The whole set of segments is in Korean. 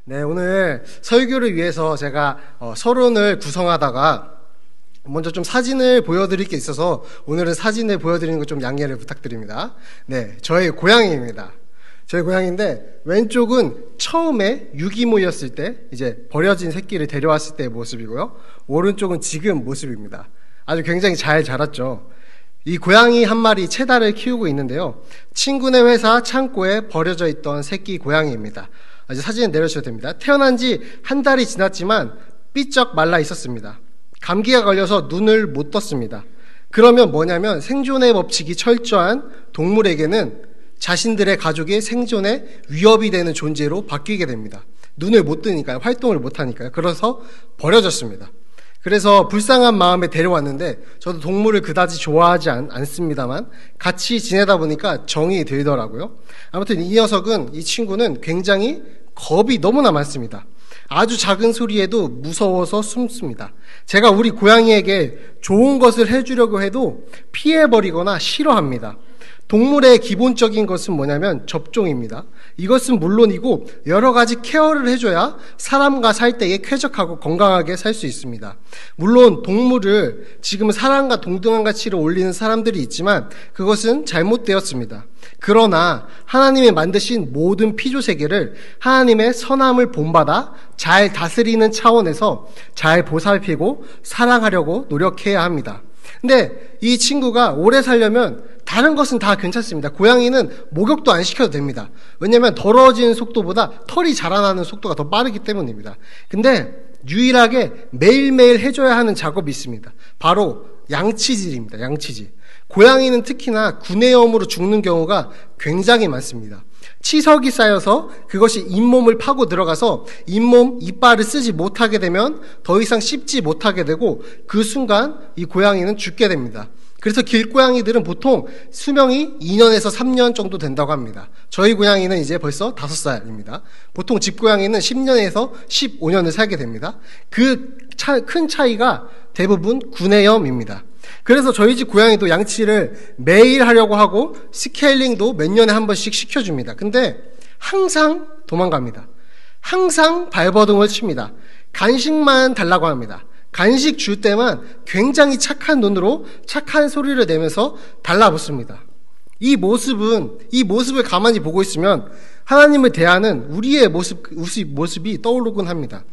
네, 오늘 설교를 위해서 제가 서론을 구성하다가 먼저 좀 사진을 보여드릴 게 있어서 오늘은 사진을 보여드리는 거 좀 양해를 부탁드립니다. 네, 저의 고양이입니다. 저희 고양이인데 왼쪽은 처음에 유기모였을 때 이제 버려진 새끼를 데려왔을 때의 모습이고요. 오른쪽은 지금 모습입니다. 아주 굉장히 잘 자랐죠. 이 고양이 한 마리 채다를 키우고 있는데요. 친구네 회사 창고에 버려져 있던 새끼 고양이입니다. 이제 사진을 내려주셔도 됩니다. 태어난 지 한 달이 지났지만 삐쩍 말라 있었습니다. 감기가 걸려서 눈을 못 떴습니다. 그러면 뭐냐면 생존의 법칙이 철저한 동물에게는 자신들의 가족의 생존에 위협이 되는 존재로 바뀌게 됩니다. 눈을 못 뜨니까요. 활동을 못 하니까요. 그래서 버려졌습니다. 그래서 불쌍한 마음에 데려왔는데 저도 동물을 그다지 좋아하지 않습니다만 같이 지내다 보니까 정이 들더라고요. 아무튼 이 친구는 굉장히 겁이 너무나 많습니다. 아주 작은 소리에도 무서워서 숨습니다. 제가 우리 고양이에게 좋은 것을 해주려고 해도 피해버리거나 싫어합니다. 동물의 기본적인 것은 뭐냐면 접종입니다. 이것은 물론이고 여러 가지 케어를 해줘야 사람과 살 때에 쾌적하고 건강하게 살 수 있습니다. 물론 동물을 지금 사람과 동등한 가치를 올리는 사람들이 있지만 그것은 잘못되었습니다. 그러나 하나님이 만드신 모든 피조세계를 하나님의 선함을 본받아 잘 다스리는 차원에서 잘 보살피고 사랑하려고 노력해야 합니다. 근데 이 친구가 오래 살려면 다른 것은 다 괜찮습니다. 고양이는 목욕도 안 시켜도 됩니다. 왜냐하면 더러워지는 속도보다 털이 자라나는 속도가 더 빠르기 때문입니다. 근데 유일하게 매일매일 해줘야 하는 작업이 있습니다. 바로 양치질입니다. 양치질. 고양이는 특히나 구내염으로 죽는 경우가 굉장히 많습니다. 치석이 쌓여서 그것이 잇몸을 파고 들어가서 잇몸, 이빨을 쓰지 못하게 되면 더 이상 씹지 못하게 되고 그 순간 이 고양이는 죽게 됩니다. 그래서 길고양이들은 보통 수명이 2년에서 3년 정도 된다고 합니다. 저희 고양이는 이제 벌써 5살입니다. 보통 집고양이는 10년에서 15년을 살게 됩니다. 큰 차이가 대부분 구내염입니다. 그래서 저희 집 고양이도 양치를 매일 하려고 하고 스케일링도 몇 년에 한 번씩 시켜줍니다. 근데 항상 도망갑니다. 항상 발버둥을 칩니다. 간식만 달라고 합니다. 간식 줄 때만 굉장히 착한 눈으로 착한 소리를 내면서 달라붙습니다. 이 모습을 가만히 보고 있으면 하나님을 대하는 우리의 모습이 떠오르곤 합니다.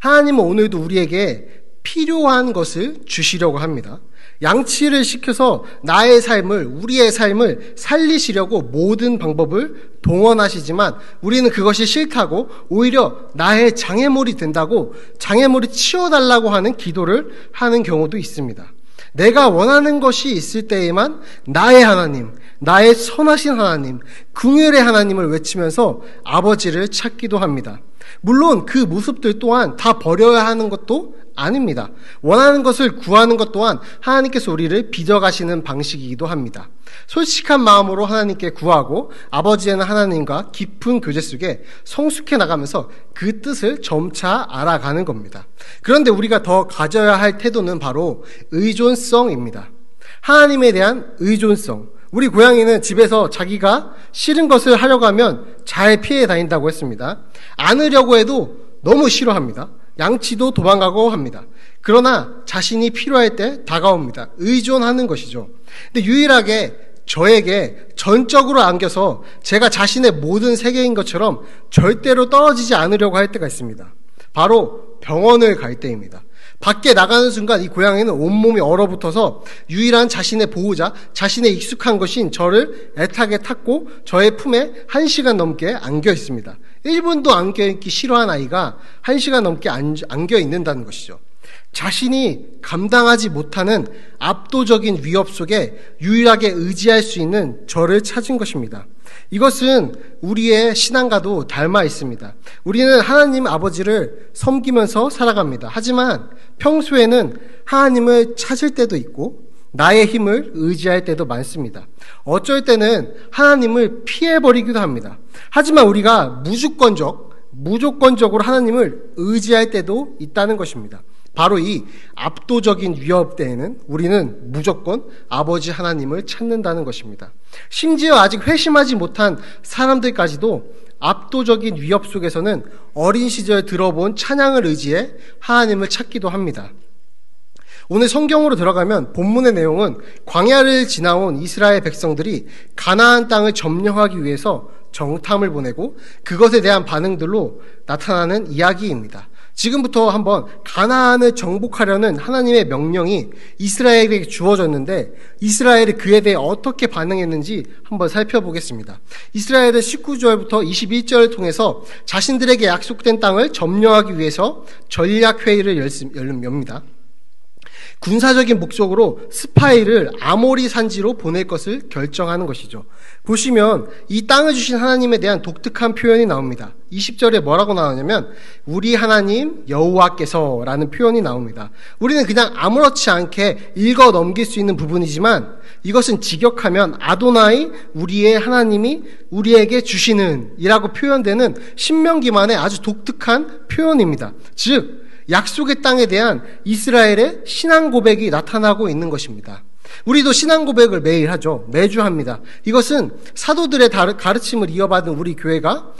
하나님은 오늘도 우리에게 필요한 것을 주시려고 합니다. 양치를 시켜서 우리의 삶을 살리시려고 모든 방법을 동원하시지만 우리는 그것이 싫다고 오히려 나의 장애물이 된다고 장애물이 치워달라고 하는 기도를 하는 경우도 있습니다. 내가 원하는 것이 있을 때에만 나의 하나님, 나의 선하신 하나님, 긍휼의 하나님을 외치면서 아버지를 찾기도 합니다. 물론 그 모습들 또한 다 버려야 하는 것도 아닙니다. 원하는 것을 구하는 것 또한 하나님께서 우리를 빚어가시는 방식이기도 합니다. 솔직한 마음으로 하나님께 구하고 아버지는 하나님과 깊은 교제 속에 성숙해 나가면서 그 뜻을 점차 알아가는 겁니다. 그런데 우리가 더 가져야 할 태도는 바로 의존성입니다. 하나님에 대한 의존성. 우리 고양이는 집에서 자기가 싫은 것을 하려고 하면 잘 피해 다닌다고 했습니다. 안으려고 해도 너무 싫어합니다. 양치도 도망가고 합니다. 그러나 자신이 필요할 때 다가옵니다. 의존하는 것이죠. 근데 유일하게 저에게 전적으로 안겨서 제가 자신의 모든 세계인 것처럼 절대로 떨어지지 않으려고 할 때가 있습니다. 바로 병원을 갈 때입니다. 밖에 나가는 순간 이 고양이는 온몸이 얼어붙어서 유일한 자신의 보호자, 자신의 익숙한 것인 저를 애타게 탔고 저의 품에 1시간 넘게 안겨 있습니다. 1분도 안겨있기 싫어한 아이가 1시간 넘게 안겨 있는다는 것이죠. 자신이 감당하지 못하는 압도적인 위협 속에 유일하게 의지할 수 있는 저를 찾은 것입니다. 이것은 우리의 신앙과도 닮아 있습니다. 우리는 하나님 아버지를 섬기면서 살아갑니다. 하지만 평소에는 하나님을 찾을 때도 있고 나의 힘을 의지할 때도 많습니다. 어쩔 때는 하나님을 피해버리기도 합니다. 하지만 우리가 무조건적으로 하나님을 의지할 때도 있다는 것입니다. 바로 이 압도적인 위협 때에는 우리는 무조건 아버지 하나님을 찾는다는 것입니다. 심지어 아직 회심하지 못한 사람들까지도 압도적인 위협 속에서는 어린 시절 들어본 찬양을 의지해 하나님을 찾기도 합니다. 오늘 성경으로 들어가면 본문의 내용은 광야를 지나온 이스라엘 백성들이 가나안 땅을 점령하기 위해서 정탐을 보내고 그것에 대한 반응들로 나타나는 이야기입니다. 지금부터 한번 가나안을 정복하려는 하나님의 명령이 이스라엘에게 주어졌는데 이스라엘이 그에 대해 어떻게 반응했는지 한번 살펴보겠습니다. 이스라엘은 19절부터 21절을 통해서 자신들에게 약속된 땅을 점령하기 위해서 전략회의를 엽니다. 군사적인 목적으로 스파이를 아모리 산지로 보낼 것을 결정하는 것이죠. 보시면 이 땅을 주신 하나님에 대한 독특한 표현이 나옵니다. 20절에 뭐라고 나오냐면 우리 하나님 여호와께서 라는 표현이 나옵니다. 우리는 그냥 아무렇지 않게 읽어 넘길 수 있는 부분이지만 이것은 직역하면 아도나이 우리의 하나님이 우리에게 주시는 이라고 표현되는 신명기만의 아주 독특한 표현입니다. 즉 약속의 땅에 대한 이스라엘의 신앙 고백이 나타나고 있는 것입니다. 우리도 신앙 고백을 매일 하죠. 매주 합니다. 이것은 사도들의 가르침을 이어받은 우리 교회가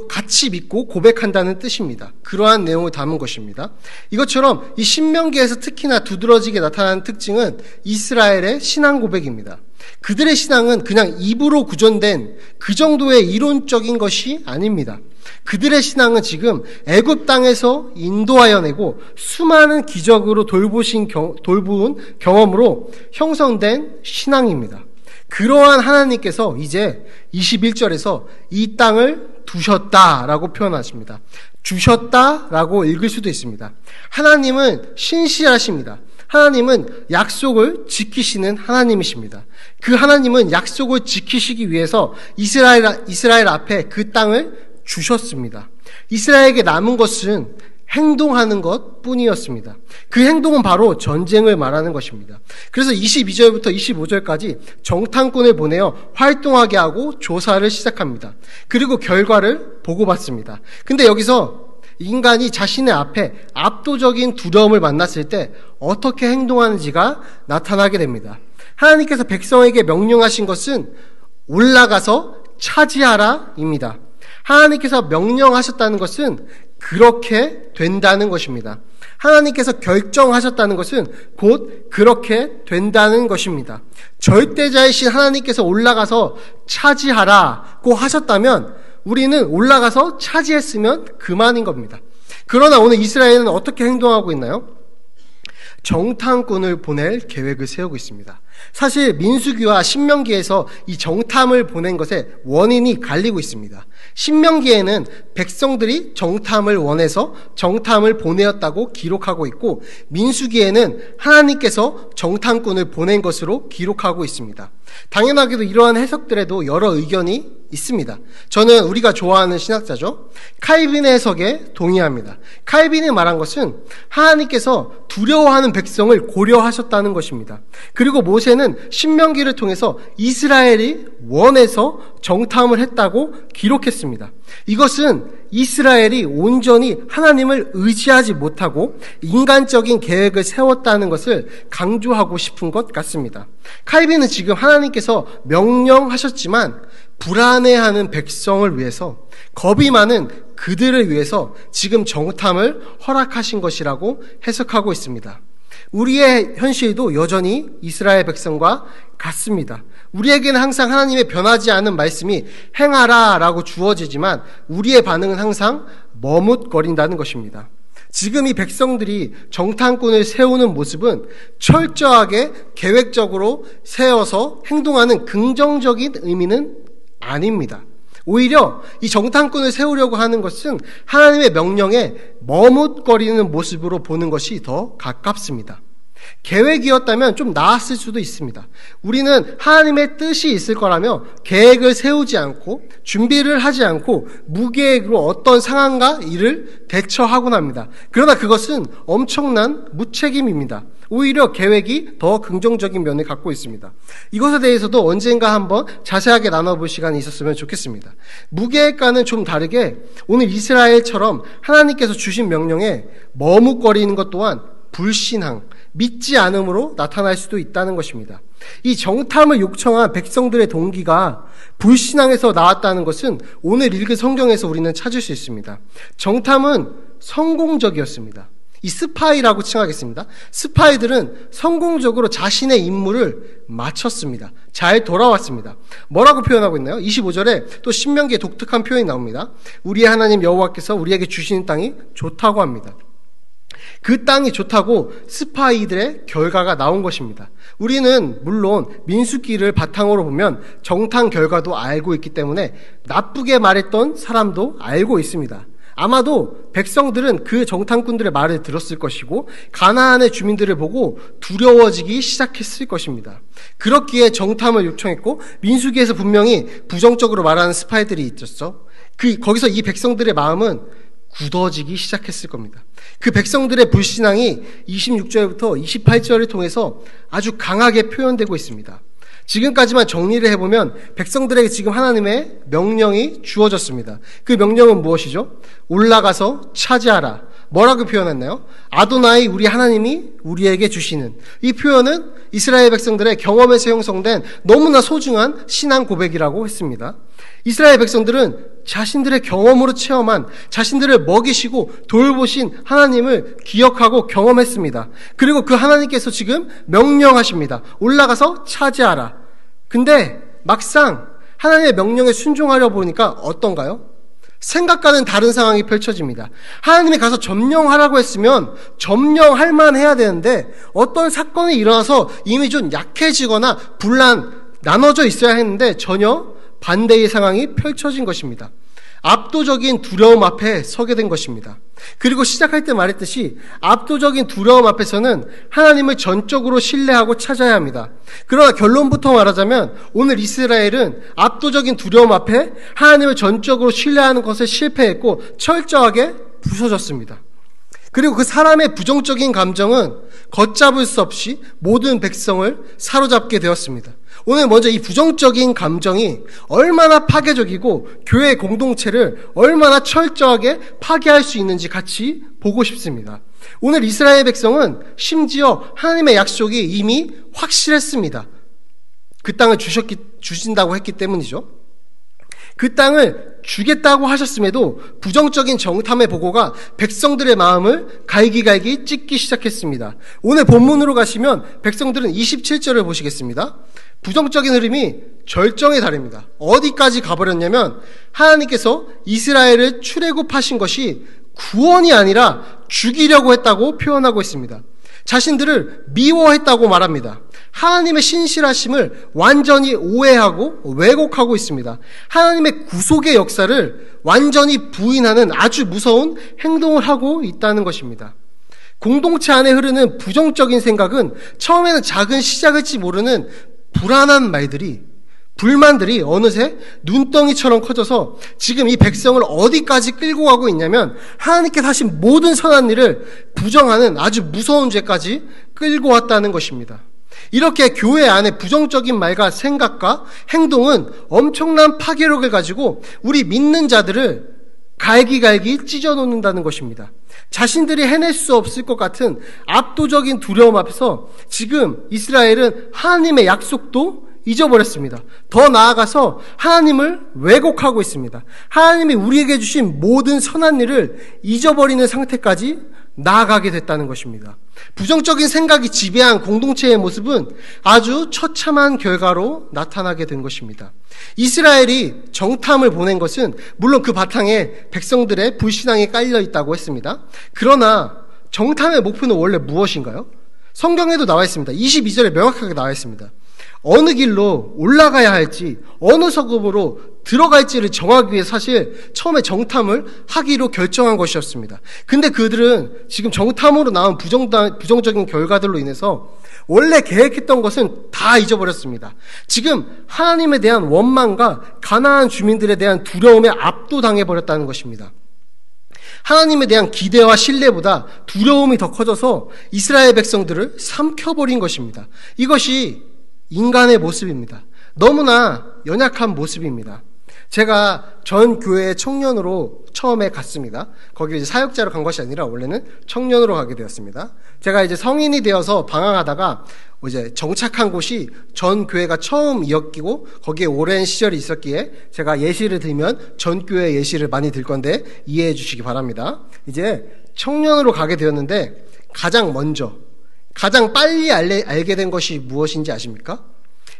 같이 믿고 고백한다는 뜻입니다. 그러한 내용을 담은 것입니다. 이것처럼 이 신명기에서 특히나 두드러지게 나타나는 특징은 이스라엘의 신앙 고백입니다. 그들의 신앙은 그냥 입으로 구전된 그 정도의 이론적인 것이 아닙니다. 그들의 신앙은 지금 애굽 땅에서 인도하여 내고 수많은 기적으로 돌보은 경험으로 형성된 신앙입니다. 그러한 하나님께서 이제 21절에서 이 땅을 두셨다라고 표현하십니다. 주셨다라고 읽을 수도 있습니다. 하나님은 신실하십니다. 하나님은 약속을 지키시는 하나님이십니다. 그 하나님은 약속을 지키시기 위해서 이스라엘 앞에 그 땅을 주셨습니다. 이스라엘에게 남은 것은 행동하는 것 뿐이었습니다. 그 행동은 바로 전쟁을 말하는 것입니다. 그래서 22절부터 25절까지 정탐꾼을 보내어 활동하게 하고 조사를 시작합니다. 그리고 결과를 보고받습니다. 근데 여기서 인간이 자신의 앞에 압도적인 두려움을 만났을 때 어떻게 행동하는지가 나타나게 됩니다. 하나님께서 백성에게 명령하신 것은 올라가서 차지하라입니다. 하나님께서 명령하셨다는 것은 그렇게 된다는 것입니다. 하나님께서 결정하셨다는 것은 곧 그렇게 된다는 것입니다. 절대자이신 하나님께서 올라가서 차지하라고 하셨다면 우리는 올라가서 차지했으면 그만인 겁니다. 그러나 오늘 이스라엘은 어떻게 행동하고 있나요? 정탐꾼을 보낼 계획을 세우고 있습니다. 사실 민수기와 신명기에서 이 정탐을 보낸 것에 원인이 갈리고 있습니다. 신명기에는 백성들이 정탐을 원해서 정탐을 보내었다고 기록하고 있고 민수기에는 하나님께서 정탐꾼을 보낸 것으로 기록하고 있습니다. 당연하게도 이러한 해석들에도 여러 의견이 있습니다. 저는 우리가 좋아하는 신학자죠. 칼빈의 해석에 동의합니다. 칼빈이 말한 것은 하나님께서 두려워하는 백성을 고려하셨다는 것입니다. 그리고 모세는 신명기를 통해서 이스라엘이 원해서 정탐을 했다고 기록했습니다. 이것은 이스라엘이 온전히 하나님을 의지하지 못하고 인간적인 계획을 세웠다는 것을 강조하고 싶은 것 같습니다. 칼빈은 지금 하나님께서 명령하셨지만 불안해하는 백성을 위해서, 겁이 많은 그들을 위해서 지금 정탐을 허락하신 것이라고 해석하고 있습니다. 우리의 현실도 여전히 이스라엘 백성과 같습니다. 우리에게는 항상 하나님의 변하지 않은 말씀이 행하라 라고 주어지지만 우리의 반응은 항상 머뭇거린다는 것입니다. 지금 이 백성들이 정탐꾼을 세우는 모습은 철저하게 계획적으로 세워서 행동하는 긍정적인 의미는 아닙니다. 오히려 이 정탐꾼을 세우려고 하는 것은 하나님의 명령에 머뭇거리는 모습으로 보는 것이 더 가깝습니다. 계획이었다면 좀 나았을 수도 있습니다. 우리는 하나님의 뜻이 있을 거라며 계획을 세우지 않고 준비를 하지 않고 무계획으로 어떤 상황과 일을 대처하곤 합니다. 그러나 그것은 엄청난 무책임입니다. 오히려 계획이 더 긍정적인 면을 갖고 있습니다. 이것에 대해서도 언젠가 한번 자세하게 나눠볼 시간이 있었으면 좋겠습니다. 무계획과는 좀 다르게 오늘 이스라엘처럼 하나님께서 주신 명령에 머뭇거리는 것 또한 불신앙, 믿지 않음으로 나타날 수도 있다는 것입니다. 이 정탐을 요청한 백성들의 동기가 불신앙에서 나왔다는 것은 오늘 읽은 성경에서 우리는 찾을 수 있습니다. 정탐은 성공적이었습니다. 이 스파이라고 칭하겠습니다. 스파이들은 성공적으로 자신의 임무를 마쳤습니다. 잘 돌아왔습니다. 뭐라고 표현하고 있나요? 25절에 또 신명기에 독특한 표현이 나옵니다. 우리의 하나님 여호와께서 우리에게 주시는 땅이 좋다고 합니다. 그 땅이 좋다고 스파이들의 결과가 나온 것입니다. 우리는 물론 민수기를 바탕으로 보면 정탐 결과도 알고 있기 때문에 나쁘게 말했던 사람도 알고 있습니다. 아마도 백성들은 그 정탐꾼들의 말을 들었을 것이고 가나안의 주민들을 보고 두려워지기 시작했을 것입니다. 그렇기에 정탐을 요청했고 민수기에서 분명히 부정적으로 말하는 스파이들이 있었죠. 거기서 이 백성들의 마음은 굳어지기 시작했을 겁니다. 그 백성들의 불신앙이 26절부터 28절을 통해서 아주 강하게 표현되고 있습니다. 지금까지만 정리를 해보면 백성들에게 지금 하나님의 명령이 주어졌습니다. 그 명령은 무엇이죠? 올라가서 차지하라. 뭐라고 표현했나요? 아도나이 우리 하나님이 우리에게 주시는. 이 표현은 이스라엘 백성들의 경험에서 형성된 너무나 소중한 신앙 고백이라고 했습니다. 이스라엘 백성들은 자신들의 경험으로 체험한, 자신들을 먹이시고 돌보신 하나님을 기억하고 경험했습니다. 그리고 그 하나님께서 지금 명령하십니다. 올라가서 차지하라. 근데 막상 하나님의 명령에 순종하려 보니까 어떤가요? 생각과는 다른 상황이 펼쳐집니다. 하나님이 가서 점령하라고 했으면 점령할 만해야 되는데 어떤 사건이 일어나서 이미 좀 약해지거나 나눠져 있어야 했는데 전혀 반대의 상황이 펼쳐진 것입니다. 압도적인 두려움 앞에 서게 된 것입니다. 그리고 시작할 때 말했듯이 압도적인 두려움 앞에서는 하나님을 전적으로 신뢰하고 찾아야 합니다. 그러나 결론부터 말하자면 오늘 이스라엘은 압도적인 두려움 앞에 하나님을 전적으로 신뢰하는 것에 실패했고 철저하게 부서졌습니다. 그리고 그 사람의 부정적인 감정은 걷잡을 수 없이 모든 백성을 사로잡게 되었습니다. 오늘 먼저 이 부정적인 감정이 얼마나 파괴적이고 교회 공동체를 얼마나 철저하게 파괴할 수 있는지 같이 보고 싶습니다. 오늘 이스라엘 백성은 심지어 하나님의 약속이 이미 확실했습니다. 그 땅을 주신다고 했기 때문이죠. 그 땅을 주겠다고 하셨음에도 부정적인 정탐의 보고가 백성들의 마음을 갈기갈기 찢기 시작했습니다. 오늘 본문으로 가시면 백성들은 27절을 보시겠습니다. 부정적인 흐름이 절정에 달합니다. 어디까지 가버렸냐면 하나님께서 이스라엘을 출애굽하신 것이 구원이 아니라 죽이려고 했다고 표현하고 있습니다. 자신들을 미워했다고 말합니다. 하나님의 신실하심을 완전히 오해하고 왜곡하고 있습니다. 하나님의 구속의 역사를 완전히 부인하는 아주 무서운 행동을 하고 있다는 것입니다. 공동체 안에 흐르는 부정적인 생각은 처음에는 작은 시작일지 모르는 불안한 말들이, 불만들이 어느새 눈덩이처럼 커져서 지금 이 백성을 어디까지 끌고 가고 있냐면 하나님께서 하신 모든 선한 일을 부정하는 아주 무서운 죄까지 끌고 왔다는 것입니다. 이렇게 교회 안에 부정적인 말과 생각과 행동은 엄청난 파괴력을 가지고 우리 믿는 자들을 갈기갈기 찢어놓는다는 것입니다. 자신들이 해낼 수 없을 것 같은 압도적인 두려움 앞에서 지금 이스라엘은 하나님의 약속도 잊어버렸습니다. 더 나아가서 하나님을 왜곡하고 있습니다. 하나님이 우리에게 주신 모든 선한 일을 잊어버리는 상태까지 나아가게 됐다는 것입니다. 부정적인 생각이 지배한 공동체의 모습은 아주 처참한 결과로 나타나게 된 것입니다. 이스라엘이 정탐을 보낸 것은 물론 그 바탕에 백성들의 불신앙이 깔려 있다고 했습니다. 그러나 정탐의 목표는 원래 무엇인가요? 성경에도 나와 있습니다. 22절에 명확하게 나와 있습니다. 어느 길로 올라가야 할지, 어느 서금으로 들어갈지를 정하기 위해 사실 처음에 정탐을 하기로 결정한 것이었습니다. 근데 그들은 지금 정탐으로 나온 부정적인 결과들로 인해서 원래 계획했던 것은 다 잊어버렸습니다. 지금 하나님에 대한 원망과 가나안 주민들에 대한 두려움에 압도당해버렸다는 것입니다. 하나님에 대한 기대와 신뢰보다 두려움이 더 커져서 이스라엘 백성들을 삼켜버린 것입니다. 이것이 인간의 모습입니다. 너무나 연약한 모습입니다. 제가 전 교회 청년으로 처음에 갔습니다. 거기 이제 사역자로 간 것이 아니라 원래는 청년으로 가게 되었습니다. 제가 이제 성인이 되어서 방황하다가 이제 정착한 곳이 전 교회가 처음 이었기고 거기에 오랜 시절이 있었기에 제가 예시를 들면 전 교회 예시를 많이 들 건데 이해해 주시기 바랍니다. 이제 청년으로 가게 되었는데 가장 먼저 가장 빨리 알게 된 것이 무엇인지 아십니까?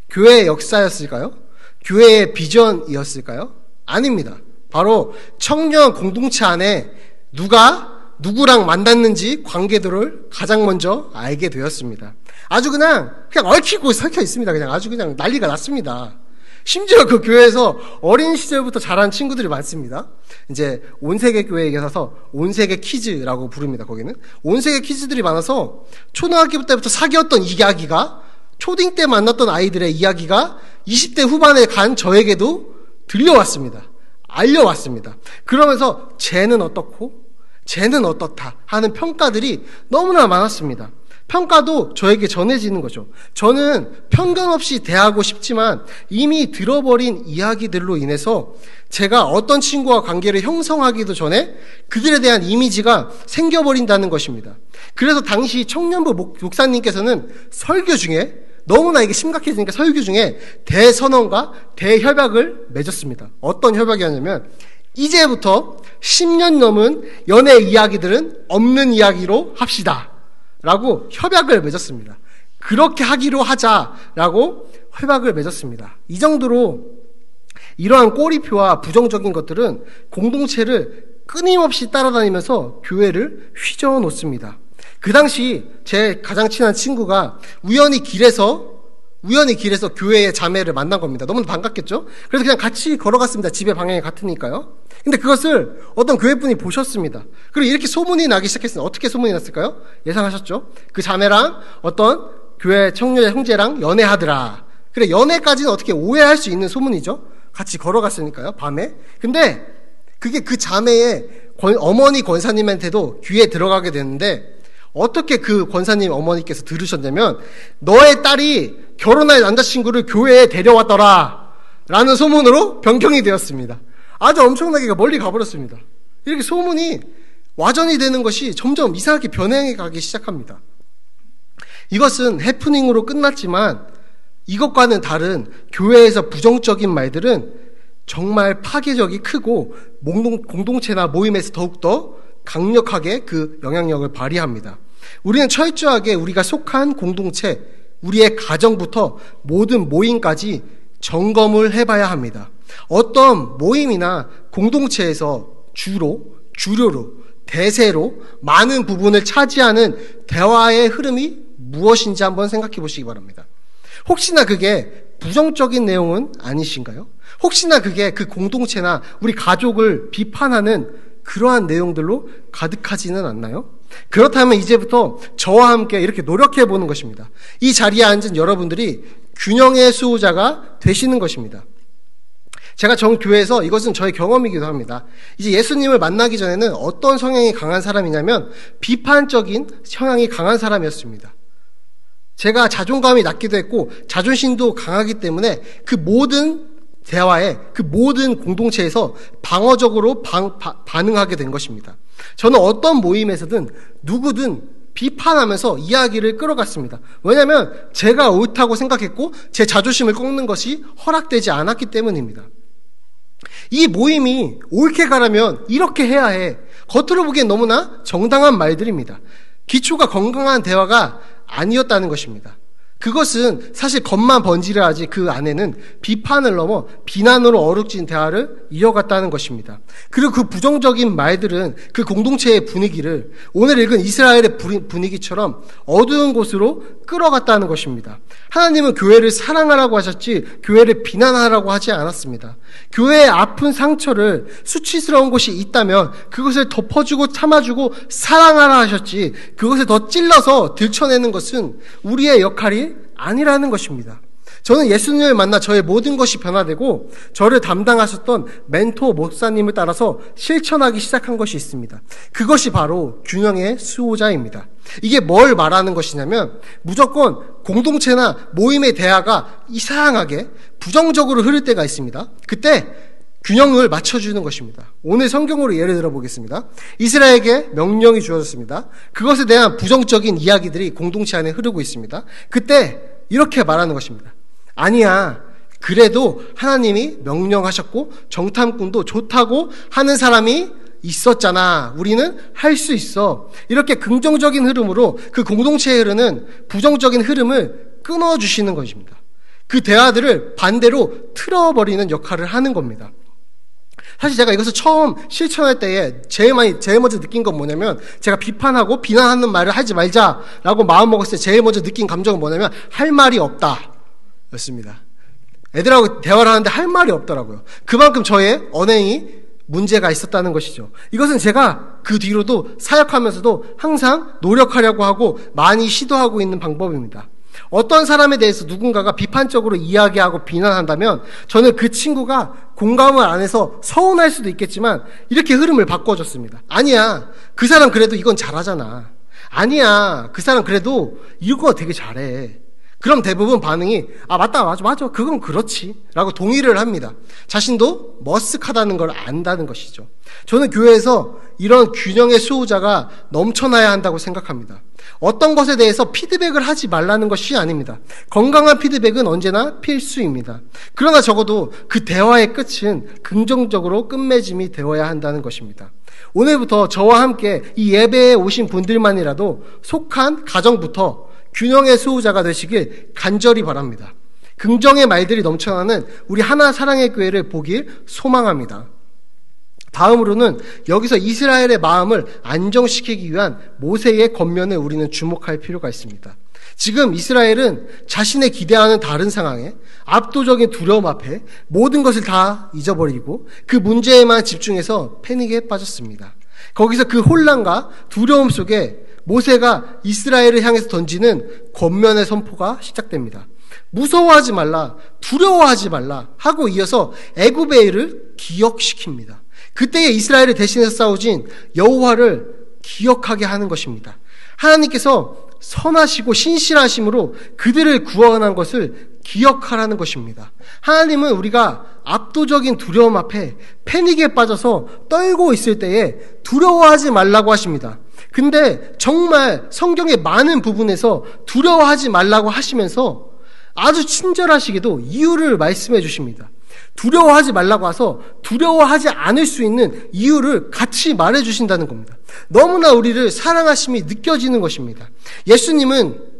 교회의 역사였을까요? 교회의 비전이었을까요? 아닙니다. 바로 청년 공동체 안에 누가 누구랑 만났는지 관계들을 가장 먼저 알게 되었습니다. 아주 그냥 얽히고 섞여 있습니다. 그냥 아주 그냥 난리가 났습니다. 심지어 그 교회에서 어린 시절부터 자란 친구들이 많습니다. 이제 온세계 교회에 계셔서 온세계 키즈라고 부릅니다. 거기는 온세계 키즈들이 많아서 초등학교 때부터 사귀었던 이야기가 초딩 때 만났던 아이들의 이야기가 20대 후반에 간 저에게도 들려왔습니다. 알려왔습니다. 그러면서 쟤는 어떻고 쟤는 어떻다 하는 평가들이 너무나 많았습니다. 평가도 저에게 전해지는 거죠. 저는 편견 없이 대하고 싶지만 이미 들어버린 이야기들로 인해서 제가 어떤 친구와 관계를 형성하기도 전에 그들에 대한 이미지가 생겨버린다는 것입니다. 그래서 당시 청년부 목사님께서는 설교 중에 너무나 이게 심각해지니까 설교 중에 대선언과 대협약을 맺었습니다. 어떤 협약이었냐면 이제부터 10년 넘은 연애 이야기들은 없는 이야기로 합시다 라고 협약을 맺었습니다. 그렇게 하기로 하자라고 협약을 맺었습니다. 이 정도로 이러한 꼬리표와 부정적인 것들은 공동체를 끊임없이 따라다니면서 교회를 휘저어놓습니다. 그 당시 제 가장 친한 친구가 우연히 길에서 교회의 자매를 만난 겁니다. 너무 반갑겠죠? 그래서 그냥 같이 걸어갔습니다. 집의 방향이 같으니까요. 근데 그것을 어떤 교회분이 보셨습니다. 그리고 이렇게 소문이 나기 시작했습니다. 어떻게 소문이 났을까요? 예상하셨죠? 그 자매랑 어떤 교회 청년 형제랑 연애하더라. 그래, 연애까지는 어떻게 오해할 수 있는 소문이죠? 같이 걸어갔으니까요, 밤에. 근데 그게 그 자매의 어머니 권사님한테도 귀에 들어가게 됐는데 어떻게 그 권사님 어머니께서 들으셨냐면 너의 딸이 결혼할 남자친구를 교회에 데려왔더라 라는 소문으로 변경이 되었습니다. 아주 엄청나게 멀리 가버렸습니다. 이렇게 소문이 와전이 되는 것이 점점 이상하게 변해 가기 시작합니다. 이것은 해프닝으로 끝났지만 이것과는 다른 교회에서 부정적인 말들은 정말 파괴력이 크고 공동체나 모임에서 더욱더 강력하게 그 영향력을 발휘합니다. 우리는 철저하게 우리가 속한 공동체, 우리의 가정부터 모든 모임까지 점검을 해봐야 합니다. 어떤 모임이나 공동체에서 주류로, 대세로 많은 부분을 차지하는 대화의 흐름이 무엇인지 한번 생각해 보시기 바랍니다. 혹시나 그게 부정적인 내용은 아니신가요? 혹시나 그게 그 공동체나 우리 가족을 비판하는 그러한 내용들로 가득하지는 않나요? 그렇다면 이제부터 저와 함께 이렇게 노력해 보는 것입니다. 이 자리에 앉은 여러분들이 균형의 수호자가 되시는 것입니다. 제가 전 교회에서 이것은 저의 경험이기도 합니다. 이제 예수님을 만나기 전에는 어떤 성향이 강한 사람이냐면 비판적인 성향이 강한 사람이었습니다. 제가 자존감이 낮기도 했고 자존심도 강하기 때문에 그 모든 대화에 그 모든 공동체에서 방어적으로 반응하게 된 것입니다. 저는 어떤 모임에서든 누구든 비판하면서 이야기를 끌어갔습니다. 왜냐하면 제가 옳다고 생각했고 제 자존심을 꺾는 것이 허락되지 않았기 때문입니다. 이 모임이 옳게 가려면 이렇게 해야 해. 겉으로 보기엔 너무나 정당한 말들입니다. 기초가 건강한 대화가 아니었다는 것입니다. 그것은 사실 겉만 번지르하지 그 안에는 비판을 넘어 비난으로 어룩진 대화를 이어갔다는 것입니다. 그리고 그 부정적인 말들은 그 공동체의 분위기를 오늘 읽은 이스라엘의 분위기처럼 어두운 곳으로 끌어갔다는 것입니다. 하나님은 교회를 사랑하라고 하셨지 교회를 비난하라고 하지 않았습니다. 교회의 아픈 상처를 수치스러운 곳이 있다면 그것을 덮어주고 참아주고 사랑하라 하셨지 그것을 더 찔러서 들춰내는 것은 우리의 역할이 아니라는 것입니다. 저는 예수님을 만나 저의 모든 것이 변화되고 저를 담당하셨던 멘토 목사님을 따라서 실천하기 시작한 것이 있습니다. 그것이 바로 균형의 수호자입니다. 이게 뭘 말하는 것이냐면 무조건 공동체나 모임의 대화가 이상하게 부정적으로 흐를 때가 있습니다. 그때 균형을 맞춰주는 것입니다. 오늘 성경으로 예를 들어보겠습니다. 이스라엘에게 명령이 주어졌습니다. 그것에 대한 부정적인 이야기들이 공동체 안에 흐르고 있습니다. 그때 이렇게 말하는 것입니다. 아니야, 그래도 하나님이 명령하셨고 정탐꾼도 좋다고 하는 사람이 있었잖아. 우리는 할 수 있어. 이렇게 긍정적인 흐름으로 그 공동체에 흐르는 부정적인 흐름을 끊어주시는 것입니다. 그 대화들을 반대로 틀어버리는 역할을 하는 겁니다. 사실 제가 이것을 처음 실천할 때에 제일 먼저 느낀 건 뭐냐면, 제가 비판하고 비난하는 말을 하지 말자라고 마음먹었을 때 제일 먼저 느낀 감정은 뭐냐면, 할 말이 없다 였습니다. 애들하고 대화를 하는데 할 말이 없더라고요. 그만큼 저의 언행이 문제가 있었다는 것이죠. 이것은 제가 그 뒤로도 사역하면서도 항상 노력하려고 하고 많이 시도하고 있는 방법입니다. 어떤 사람에 대해서 누군가가 비판적으로 이야기하고 비난한다면 저는 그 친구가 공감을 안 해서 서운할 수도 있겠지만 이렇게 흐름을 바꿔줬습니다. 아니야, 그 사람 그래도 이건 잘하잖아. 아니야, 그 사람 그래도 이거 되게 잘해. 그럼 대부분 반응이 맞다, 맞아, 그건 그렇지 라고 동의를 합니다. 자신도 머쓱하다는 걸 안다는 것이죠. 저는 교회에서 이런 균형의 수호자가 넘쳐나야 한다고 생각합니다. 어떤 것에 대해서 피드백을 하지 말라는 것이 아닙니다. 건강한 피드백은 언제나 필수입니다. 그러나 적어도 그 대화의 끝은 긍정적으로 끝맺음이 되어야 한다는 것입니다. 오늘부터 저와 함께 이 예배에 오신 분들만이라도 속한 가정부터 균형의 수호자가 되시길 간절히 바랍니다. 긍정의 말들이 넘쳐나는 우리 하나 사랑의 교회를 보길 소망합니다. 다음으로는 여기서 이스라엘의 마음을 안정시키기 위한 모세의 겉면을 우리는 주목할 필요가 있습니다. 지금 이스라엘은 자신의 기대하는 다른 상황에, 압도적인 두려움 앞에 모든 것을 다 잊어버리고 그 문제에만 집중해서 패닉에 빠졌습니다. 거기서 그 혼란과 두려움 속에 모세가 이스라엘을 향해서 던지는 겉면의 선포가 시작됩니다. 무서워하지 말라, 두려워하지 말라 하고 이어서 애굽의 일을 기억시킵니다. 그때의 이스라엘을 대신해서 싸우진 여호와를 기억하게 하는 것입니다. 하나님께서 선하시고 신실하심으로 그들을 구원한 것을 기억하라는 것입니다. 하나님은 우리가 압도적인 두려움 앞에 패닉에 빠져서 떨고 있을 때에 두려워하지 말라고 하십니다. 근데 정말 성경의 많은 부분에서 두려워하지 말라고 하시면서 아주 친절하시게도 이유를 말씀해 주십니다. 두려워하지 말라고 해서 두려워하지 않을 수 있는 이유를 같이 말해 주신다는 겁니다. 너무나 우리를 사랑하심이 느껴지는 것입니다. 예수님은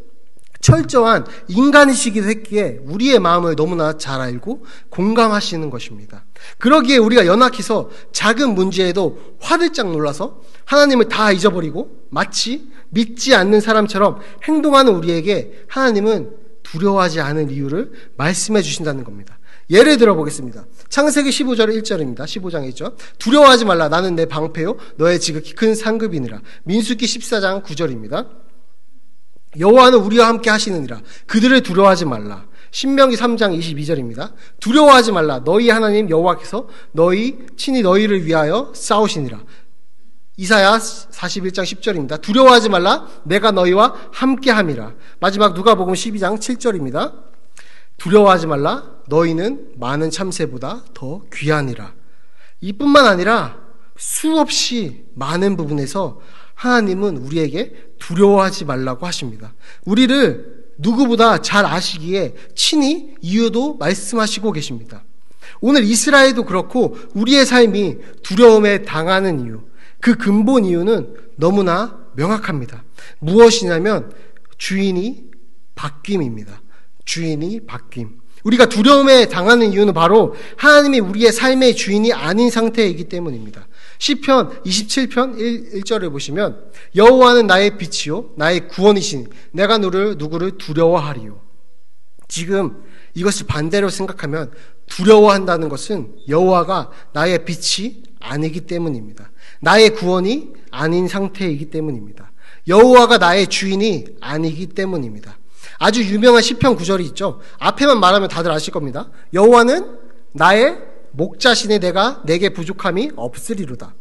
철저한 인간이시기도 했기에 우리의 마음을 너무나 잘 알고 공감하시는 것입니다. 그러기에 우리가 연약해서 작은 문제에도 화들짝 놀라서 하나님을 다 잊어버리고 마치 믿지 않는 사람처럼 행동하는 우리에게 하나님은 두려워하지 않은 이유를 말씀해 주신다는 겁니다. 예를 들어 보겠습니다. 창세기 15절 1절입니다. 15장 1절. 두려워하지 말라. 나는 내 방패요 너의 지극히 큰 상급이니라. 민수기 14장 9절입니다. 여호와는 우리와 함께 하시느니라. 그들을 두려워하지 말라. 신명기 3장 22절입니다. 두려워하지 말라. 너희 하나님 여호와께서 친히 너희를 위하여 싸우시니라. 이사야 41장 10절입니다. 두려워하지 말라. 내가 너희와 함께 함이라. 마지막 누가복음 12장 7절입니다. 두려워하지 말라. 너희는 많은 참새보다 더 귀하니라. 이뿐만 아니라 수없이 많은 부분에서 하나님은 우리에게 두려워하지 말라고 하십니다. 우리를 누구보다 잘 아시기에 친히 이유도 말씀하시고 계십니다. 오늘 이스라엘도 그렇고 우리의 삶이 두려움에 당하는 이유, 그 근본 이유는 너무나 명확합니다. 무엇이냐면 주인이 바뀜입니다. 주인이 바뀜. 우리가 두려움에 당하는 이유는 바로 하나님이 우리의 삶의 주인이 아닌 상태이기 때문입니다. 시편 27편 1절을 보시면 여호와는 나의 빛이요 나의 구원이시니 내가 누구를 두려워하리요. 지금 이것을 반대로 생각하면 두려워한다는 것은 여호와가 나의 빛이 아니기 때문입니다. 나의 구원이 아닌 상태이기 때문입니다. 여호와가 나의 주인이 아니기 때문입니다. 아주 유명한 시편 9절이 있죠. 앞에만 말하면 다들 아실 겁니다. 여호와는 나의 목자시니 내게 부족함이 없으리로다.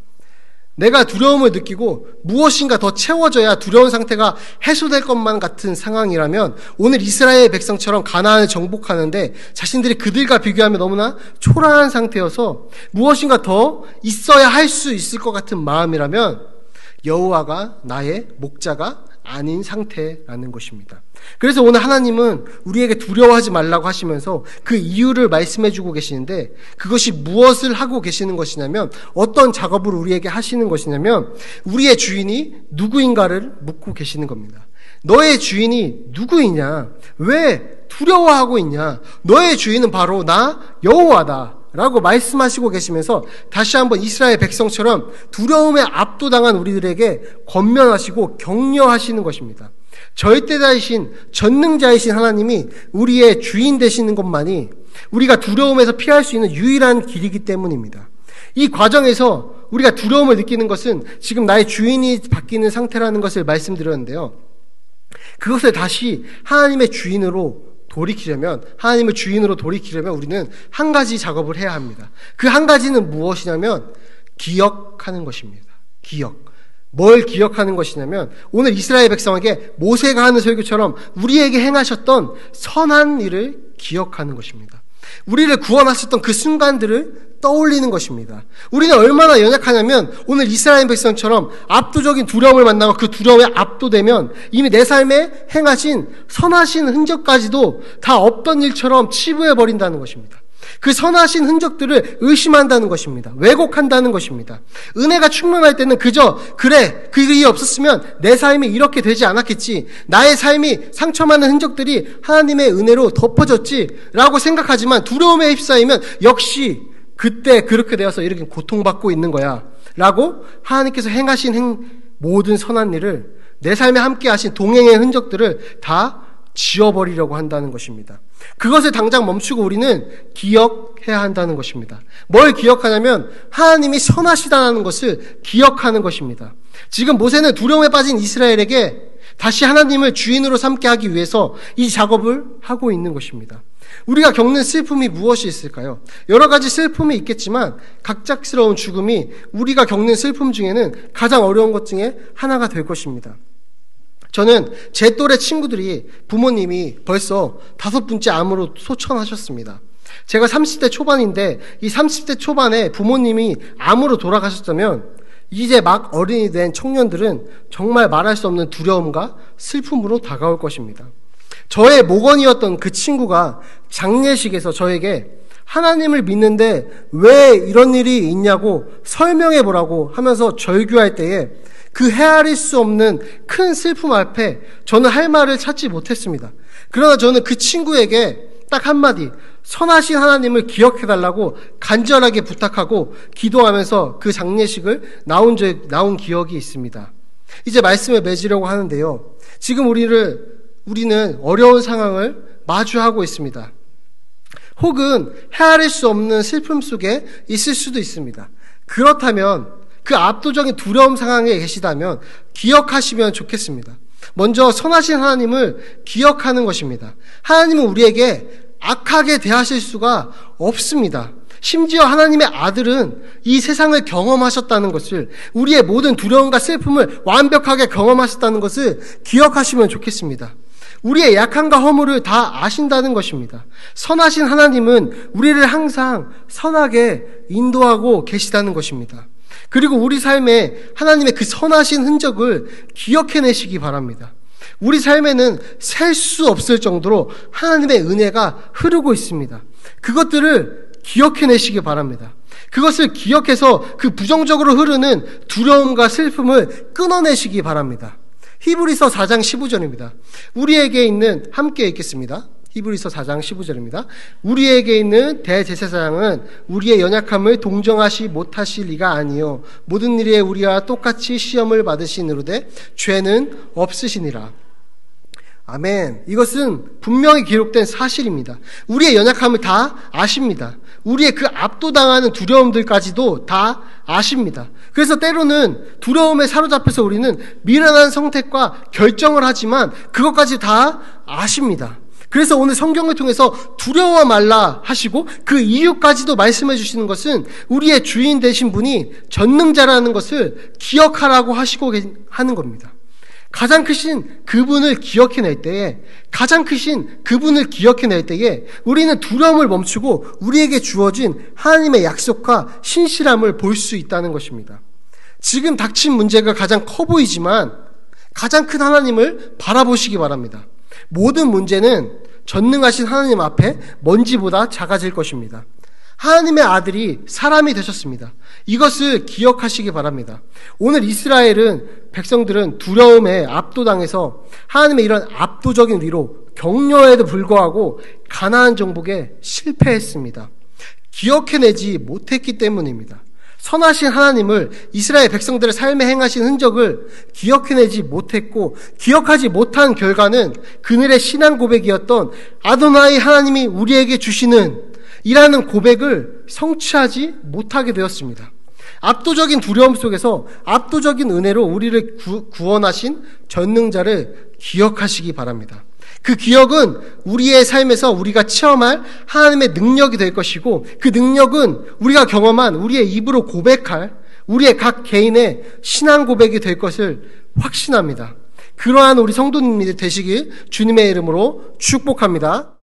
내가 두려움을 느끼고 무엇인가 더 채워져야 두려운 상태가 해소될 것만 같은 상황이라면 오늘 이스라엘 백성처럼 가나안을 정복하는데 자신들이 그들과 비교하면 너무나 초라한 상태여서 무엇인가 더 있어야 할 수 있을 것 같은 마음이라면 여호와가 나의 목자가 아닌 상태라는 것입니다. 그래서 오늘 하나님은 우리에게 두려워하지 말라고 하시면서 그 이유를 말씀해 주고 계시는데 그것이 무엇을 하고 계시는 것이냐면 어떤 작업을 우리에게 하시는 것이냐면 우리의 주인이 누구인가를 묻고 계시는 겁니다. 너의 주인이 누구이냐? 왜 두려워하고 있냐? 너의 주인은 바로 나 여호와다 라고 말씀하시고 계시면서 다시 한번 이스라엘 백성처럼 두려움에 압도당한 우리들에게 권면하시고 격려하시는 것입니다. 절대자이신 전능자이신 하나님이 우리의 주인 되시는 것만이 우리가 두려움에서 피할 수 있는 유일한 길이기 때문입니다. 이 과정에서 우리가 두려움을 느끼는 것은 지금 나의 주인이 바뀌는 상태라는 것을 말씀드렸는데요. 그것을 다시 하나님의 주인으로 하나님을 주인으로 돌이키려면 우리는 한 가지 작업을 해야 합니다. 그 한 가지는 무엇이냐면 기억하는 것입니다. 뭘 기억하는 것이냐면 오늘 이스라엘 백성에게 모세가 하는 설교처럼 우리에게 행하셨던 선한 일을 기억하는 것입니다. 우리를 구원하셨던 그 순간들을 떠올리는 것입니다. 우리는 얼마나 연약하냐면 오늘 이스라엘 백성처럼 압도적인 두려움을 만나고 그 두려움에 압도되면 이미 내 삶에 행하신 선하신 흔적까지도 다 없던 일처럼 치부해버린다는 것입니다. 그 선하신 흔적들을 의심한다는 것입니다. 왜곡한다는 것입니다. 은혜가 충만할 때는 그저 그래 그 일이 없었으면 내 삶이 이렇게 되지 않았겠지, 나의 삶이 상처받는 흔적들이 하나님의 은혜로 덮어졌지 라고 생각하지만 두려움에 휩싸이면 역시 그때 그렇게 되어서 이렇게 고통받고 있는 거야 라고 하나님께서 행하신 모든 선한 일을 내 삶에 함께 하신 동행의 흔적들을 다 지워버리려고 한다는 것입니다. 그것을 당장 멈추고 우리는 기억해야 한다는 것입니다. 뭘 기억하냐면 하나님이 선하시다는 것을 기억하는 것입니다. 지금 모세는 두려움에 빠진 이스라엘에게 다시 하나님을 주인으로 삼게 하기 위해서 이 작업을 하고 있는 것입니다. 우리가 겪는 슬픔이 무엇이 있을까요? 여러 가지 슬픔이 있겠지만 갑작스러운 죽음이 우리가 겪는 슬픔 중에는 가장 어려운 것 중에 하나가 될 것입니다. 저는 제 또래 친구들이 부모님이 벌써 5번째 암으로 소천하셨습니다. 제가 30대 초반인데 이 30대 초반에 부모님이 암으로 돌아가셨다면 이제 막 어른이 된 청년들은 정말 말할 수 없는 두려움과 슬픔으로 다가올 것입니다. 저의 모건이었던 그 친구가 장례식에서 저에게 하나님을 믿는데 왜 이런 일이 있냐고 설명해 보라고 하면서 절규할 때에 그 헤아릴 수 없는 큰 슬픔 앞에 저는 할 말을 찾지 못했습니다. 그러나 저는 그 친구에게 딱 한마디 선하신 하나님을 기억해달라고 간절하게 부탁하고 기도하면서 그 장례식을 나온 기억이 있습니다. 이제 말씀을 맺으려고 하는데요. 지금 우리는 어려운 상황을 마주하고 있습니다. 혹은 헤아릴 수 없는 슬픔 속에 있을 수도 있습니다. 그렇다면 그 압도적인 두려움 상황에 계시다면 기억하시면 좋겠습니다. 먼저 선하신 하나님을 기억하는 것입니다. 하나님은 우리에게 악하게 대하실 수가 없습니다. 심지어 하나님의 아들은 이 세상을 경험하셨다는 것을, 우리의 모든 두려움과 슬픔을 완벽하게 경험하셨다는 것을 기억하시면 좋겠습니다. 우리의 약함과 허물을 다 아신다는 것입니다. 선하신 하나님은 우리를 항상 선하게 인도하고 계시다는 것입니다. 그리고 우리 삶에 하나님의 그 선하신 흔적을 기억해내시기 바랍니다. 우리 삶에는 셀 수 없을 정도로 하나님의 은혜가 흐르고 있습니다. 그것들을 기억해내시기 바랍니다. 그것을 기억해서 그 부정적으로 흐르는 두려움과 슬픔을 끊어내시기 바랍니다. 히브리서 4장 15절입니다. 우리에게 있는, 함께 읽겠습니다. 히브리서 4장 15절입니다. 우리에게 있는 대제사장은 우리의 연약함을 동정하시 못하실 리가 아니요 모든 일에 우리와 똑같이 시험을 받으시느로되 죄는 없으시니라. 아멘. 이것은 분명히 기록된 사실입니다. 우리의 연약함을 다 아십니다. 우리의 그 압도당하는 두려움들까지도 다 아십니다. 그래서 때로는 두려움에 사로잡혀서 우리는 미련한 선택과 결정을 하지만 그것까지 다 아십니다. 그래서 오늘 성경을 통해서 두려워 말라 하시고 그 이유까지도 말씀해 주시는 것은 우리의 주인 되신 분이 전능자라는 것을 기억하라고 하시고 하는 겁니다. 가장 크신 그분을 기억해낼 때에 우리는 두려움을 멈추고 우리에게 주어진 하나님의 약속과 신실함을 볼 수 있다는 것입니다. 지금 닥친 문제가 가장 커 보이지만 가장 큰 하나님을 바라보시기 바랍니다. 모든 문제는 전능하신 하나님 앞에 먼지보다 작아질 것입니다. 하나님의 아들이 사람이 되셨습니다. 이것을 기억하시기 바랍니다. 오늘 백성들은 두려움에 압도당해서 하나님의 이런 압도적인 위로, 격려에도 불구하고 가나안 정복에 실패했습니다. 기억해내지 못했기 때문입니다. 선하신 하나님을, 이스라엘 백성들의 삶에 행하신 흔적을 기억해내지 못했고, 기억하지 못한 결과는 그들의 신앙 고백이었던 아도나이 하나님이 우리에게 주시는 이라는 고백을 성취하지 못하게 되었습니다. 압도적인 두려움 속에서 압도적인 은혜로 우리를 구원하신 전능자를 기억하시기 바랍니다. 그 기억은 우리의 삶에서 우리가 체험할 하나님의 능력이 될 것이고, 그 능력은 우리가 경험한 우리의 입으로 고백할 우리의 각 개인의 신앙 고백이 될 것을 확신합니다. 그러한 우리 성도님들 되시길 주님의 이름으로 축복합니다.